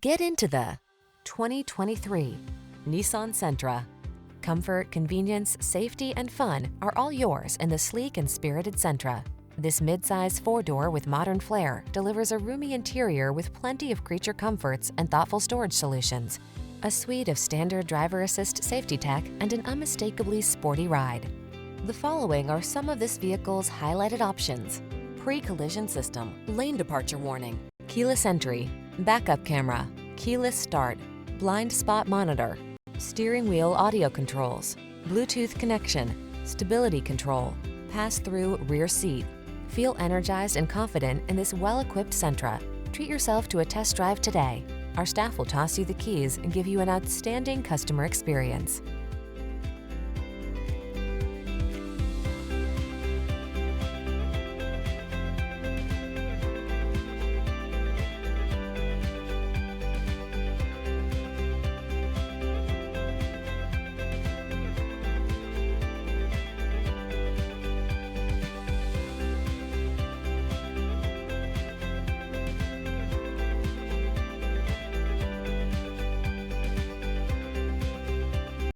Get into the 2023 Nissan Sentra. Comfort, convenience, safety, and fun are all yours in the sleek and spirited Sentra. This midsize four-door with modern flair delivers a roomy interior with plenty of creature comforts and thoughtful storage solutions, a suite of standard driver assist safety tech, and an unmistakably sporty ride. The following are some of this vehicle's highlighted options: pre-collision system, lane departure warning, keyless entry, backup camera, keyless start, blind spot monitor, steering wheel audio controls, Bluetooth connection, stability control, pass-through rear seat. Feel energized and confident in this well-equipped Sentra. Treat yourself to a test drive today. Our staff will toss you the keys and give you an outstanding customer experience.